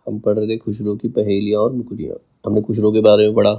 हम पढ़ रहे थे खुसरो की पहेलियाँ और मुकरियाँ। हमने खुसरो के बारे में पढ़ा,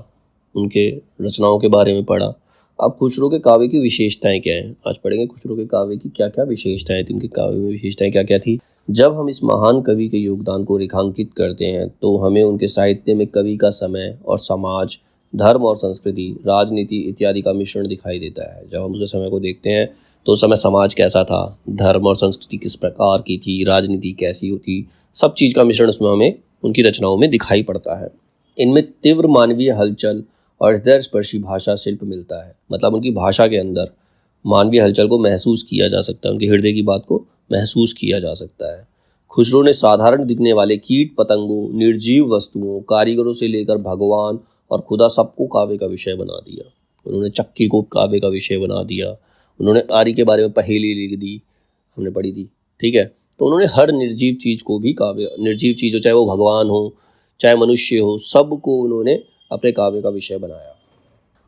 उनके रचनाओं के बारे में पढ़ा। अब खुसरो के काव्य की विशेषताएं क्या हैं, आज पढ़ेंगे खुसरो के काव्य की क्या क्या विशेषताएं थी, उनके काव्य में विशेषताएं क्या क्या थी। जब हम इस महान कवि के योगदान को रेखांकित करते हैं तो हमें उनके साहित्य में कवि का समय और समाज, धर्म और संस्कृति, राजनीति इत्यादि का मिश्रण दिखाई देता है। जब हम उसके समय को देखते हैं तो उस समय समाज कैसा था, धर्म और संस्कृति किस प्रकार की थी, राजनीति कैसी होती, सब चीज़ का मिश्रण उसमें हमें उनकी रचनाओं में दिखाई पड़ता है। इनमें तीव्र मानवीय हलचल और हृदय स्पर्शी भाषा शिल्प मिलता है। मतलब उनकी भाषा के अंदर मानवीय हलचल को महसूस किया जा सकता है, उनके हृदय की बात को महसूस किया जा सकता है। खुसरो ने साधारण दिखने वाले कीट पतंगों, निर्जीव वस्तुओं, कारीगरों से लेकर भगवान और खुदा सबको काव्य का विषय बना दिया। उन्होंने चक्की को काव्य का विषय बना दिया। उन्होंने आरी के बारे में पहेली लिख दी, हमने पढ़ी थी, ठीक है। तो उन्होंने हर निर्जीव चीज़ को भी काव्य, निर्जीव चीज़ हो, चाहे वो भगवान हो चाहे मनुष्य हो, सबको उन्होंने अपने काव्य का विषय बनाया।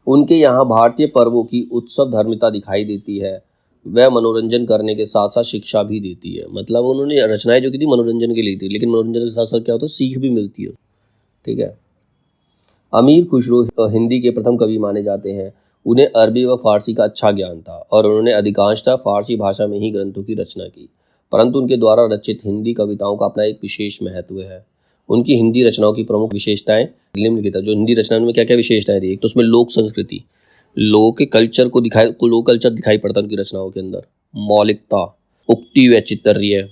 उनके यहाँ भारतीय पर्वों की उत्सव धर्मिता दिखाई देती है। वह मनोरंजन करने के साथ साथ शिक्षा भी देती है। मतलब उन्होंने रचनाएं जो की थी मनोरंजन के लिए थी, लेकिन मनोरंजन के साथ साथ क्या होता है, सीख भी मिलती है, ठीक है। अमीर खुसरो हिंदी के प्रथम कवि माने जाते हैं। उन्हें अरबी व फारसी का अच्छा ज्ञान था और उन्होंने अधिकांशतः फारसी भाषा में ही ग्रंथों की रचना की, परंतु उनके द्वारा रचित हिंदी कविताओं का अपना एक विशेष महत्व है। उनकी हिंदी रचनाओं की प्रमुख विशेषताएं निम्नलिखित है। जो हिंदी रचनाओं में क्या क्या विशेषताएं थी, एक तो उसमें लोक संस्कृति, लोगों के कल्चर को लोक कल्चर दिखाई पड़ता है उनकी रचनाओं के अंदर। मौलिकता, उक्ति व चित्तर्य,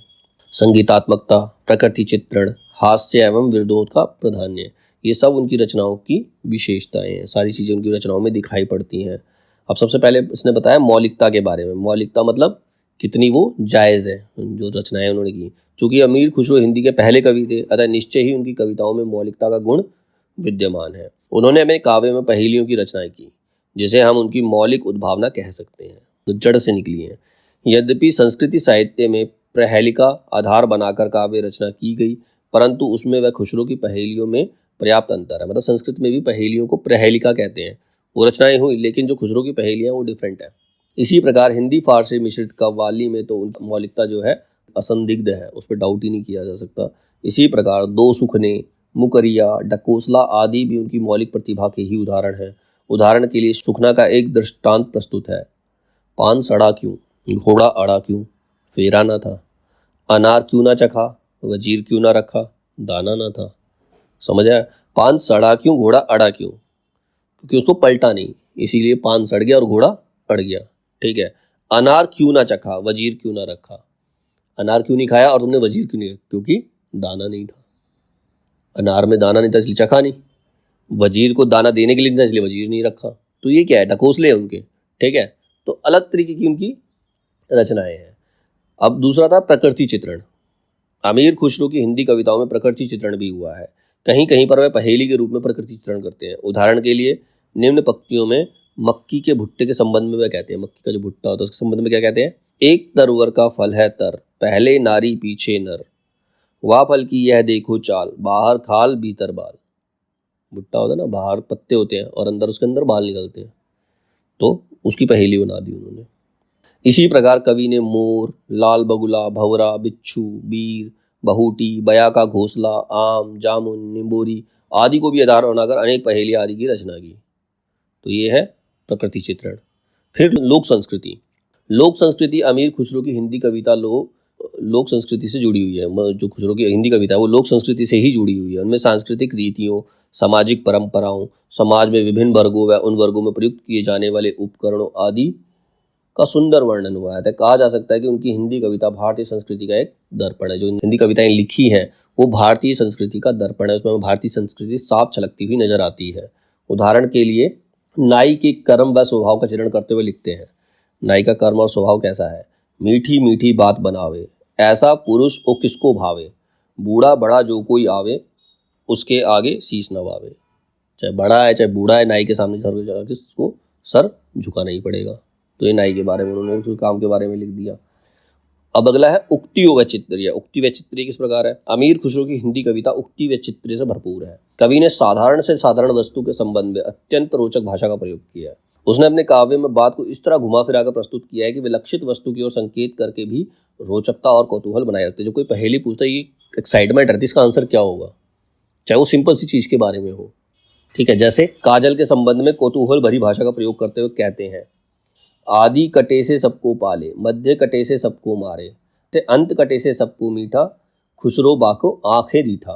संगीतात्मकता, प्रकृति चित्रण, हास्य एवं विनोद का प्राधान्य, ये सब उनकी रचनाओं की विशेषताएं हैं। सारी चीज़ें उनकी रचनाओं में दिखाई पड़ती हैं। अब सबसे पहले इसने बताया मौलिकता के बारे में। मौलिकता मतलब कितनी वो जायज़ है जो रचनाएं उन्होंने की। चूँकि अमीर खुसरो हिंदी के पहले कवि थे, अतः निश्चय ही उनकी कविताओं में मौलिकता का गुण विद्यमान है। उन्होंने अपने काव्य में पहेलियों की रचनाएं की, जिसे हम उनकी मौलिक उद्भावना कह सकते हैं, जो जड़ से निकली हैं। यद्यपि संस्कृति साहित्य में प्रहेलिका आधार बनाकर काव्य रचना की गई, परंतु उसमें वह खुसरो की पहेलियों में पर्याप्त अंतर है। मतलब संस्कृत में भी पहेलियों को प्रहेलिका कहते हैं, वो रचनाएं हुई, लेकिन जो खुसरो की पहेलियां वो डिफरेंट है। इसी प्रकार हिंदी फारसी मिश्रित कव्वाली में तो उनकी मौलिकता जो है असंदिग्ध है, उस पर डाउट ही नहीं किया जा सकता। इसी प्रकार दो सुखने, मुकरिया, डकोसला आदि भी उनकी मौलिक प्रतिभा के ही उदाहरण हैं। उदाहरण के लिए सुखना का एक दृष्टांत प्रस्तुत है। पान सड़ा क्यों, घोड़ा अड़ा क्यों, फेरा ना था, अनार क्यों ना चखा, वजीर क्यों ना रखा, दाना ना था। समझ आया? पान सड़ा क्यों, घोड़ा अड़ा क्यों, क्योंकि उसको पलटा नहीं, इसीलिए पान सड़ गया और घोड़ा अड़ गया, ठीक है। अनार क्यों ना चखा, वजीर क्यों ना रखा, अनार क्यों नहीं खाया और तुमने वजीर क्यों नहीं रखा, क्योंकि दाना नहीं था। अनार में दाना नहीं था इसलिए चखा नहीं, वजीर को दाना देने के लिए नहीं था इसलिए वजीर नहीं रखा। तो ये क्या है, ढकोसले उनके, ठीक है। तो अलग तरीके की उनकी रचनाएं हैं। अब दूसरा था प्रकृति चित्रण। अमीर खुसरो की हिंदी कविताओं में प्रकृति चित्रण भी हुआ है। कहीं कहीं पर वह पहेली के रूप में प्रकृति चित्रण करते हैं। उदाहरण के लिए निम्न पंक्तियों में मक्की के भुट्टे के संबंध में वह कहते हैं, मक्की का जो भुट्टा होता है उसके संबंध में क्या कहते हैं। एक तरवर का फल है तर, पहले नारी पीछे नर, वाह फल की यह देखो चाल, बाहर खाल भीतर बाल। भुट्टा होता है ना, बाहर पत्ते होते हैं और अंदर उसके अंदर बाल निकलते हैं, तो उसकी पहेली बना दी उन्होंने। इसी प्रकार कवि ने मोर, लाल बगुला, भंवरा, बिच्छू, बीर, बहूटी, बया का घोंसला, आम, जामुन, निम्बोरी आदि को भी आधार बनाकर अनेक पहेली आदि की रचना की। तो ये है प्रकृति चित्रण। फिर लोक संस्कृति। लोक संस्कृति अमीर खुसरो की हिंदी कविता लोक संस्कृति से जुड़ी हुई है। जो खुसरो की हिंदी कविता है वो लोक संस्कृति से ही जुड़ी हुई है। उनमें सांस्कृतिक रीतियों, सामाजिक परंपराओं, समाज में विभिन्न वर्गों व उन वर्गों में प्रयुक्त किए जाने वाले उपकरणों आदि का सुंदर वर्णन हुआ है। कहा जा सकता है कि उनकी हिंदी कविता भारतीय संस्कृति का एक दर्पण है। जो हिंदी कविताएं लिखी हैं वो भारतीय संस्कृति का दर्पण है, उसमें भारतीय संस्कृति साफ झलकती हुई नजर आती है। उदाहरण के लिए नाई के कर्म व स्वभाव का चित्रण करते हुए लिखते हैं। नाई का कर्म और स्वभाव कैसा है। मीठी मीठी बात बनावे, ऐसा पुरुष ओ किसको भावे, बूढ़ा बड़ा जो कोई आवे, उसके आगे शीश नवावे। चाहे बड़ा है चाहे बूढ़ा है, नाई के सामने उसको सर झुकाना ही पड़ेगा। तो ये नाई के बारे में उन्होंने उस काम के बारे में लिख दिया। अब अगला है उक्ति व चित्रिय। उक्ति व चित्रिय किस प्रकार है। अमीर खुसरो की हिंदी कविता उक्ति व चित्रिय से भरपूर है। कवि ने साधारण से साधारण वस्तु के संबंध में अत्यंत रोचक भाषा का प्रयोग किया है। उसने अपने काव्य में बात को इस तरह घुमा फिरा कर प्रस्तुत किया है कि विलक्षित वस्तु की ओर संकेत करके भी रोचकता और कौतूहल बनाए रखते। जब कोई पहेली पूछता है, ये एक्साइटमेंट रहती है इसका आंसर क्या होगा, चाहे वो सिंपल सी चीज़ के बारे में हो। ठीक है, जैसे काजल के संबंध में कौतूहल भरी भाषा का प्रयोग करते हुए कहते हैं, आदि कटे से सबको पाले, मध्य कटे से सबको मारे, से अंत कटे से सबको मीठा, खुसरो बाको आंखें दीठा।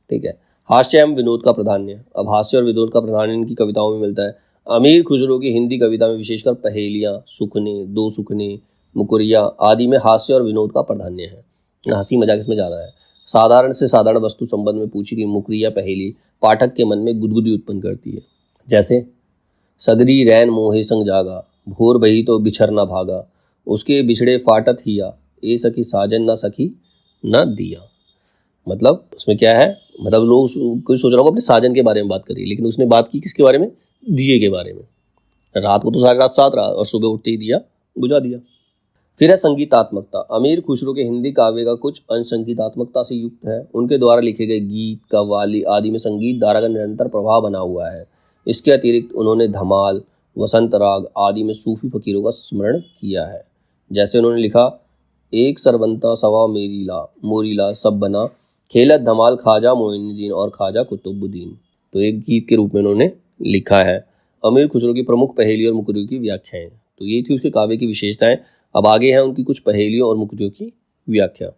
ठीक है, हास्य एवं विनोद का प्राधान्य। अब हास्य और विनोद का प्राधान्य इनकी कविताओं में मिलता है। अमीर खुसरो की हिंदी कविता में विशेषकर पहेलियाँ, सुखने, दो सुखने, मुकुरिया आदि में हास्य और विनोद का प्राधान्य है। हंसी मजाक इसमें ज़्यादा है। साधारण से साधारण वस्तु संबंध में पूछी गई मुकुरिया पहेली पाठक के मन में गुदगुदी उत्पन्न करती है। जैसे, सगरी रैन मोहे संग जागा, भोर बही तो बिछर न भागा, उसके बिछड़े फाटत हिया, ए सखी साजन न सखी न दिया। मतलब उसमें क्या है, मतलब लोग कोई सोच रहा होगा अपने साजन के बारे में बात करिए, लेकिन उसने बात की किसके बारे में, दिए के बारे में। रात को तो सारी रात साथ रहा और सुबह उठते ही दिया बुझा दिया। फिर है संगीतात्मकता। अमीर खुसरो के हिंदी काव्य का कुछ अंश संगीतात्मकता से युक्त है। उनके द्वारा लिखे गए गीत, कव्वाली आदि में संगीत धारा का निरंतर प्रभाव बना हुआ है। इसके अतिरिक्त उन्होंने धमाल, वसंत राग आदि में सूफी फकीरों का स्मरण किया है। जैसे उन्होंने लिखा, एक सरबंता सवा मेरीला मोरीला सब बना, खेलत धमाल ख्वाजा मोइनुद्दीन और ख्वाजा कुतुबुद्दीन। तो एक गीत के रूप में उन्होंने लिखा है। अमीर खुसरो की प्रमुख पहेली और मुकुरियों की व्याख्याएं। तो ये थी उसके काव्य की विशेषताएं। अब आगे हैं उनकी कुछ पहेलियों और मुकुरियों की व्याख्या।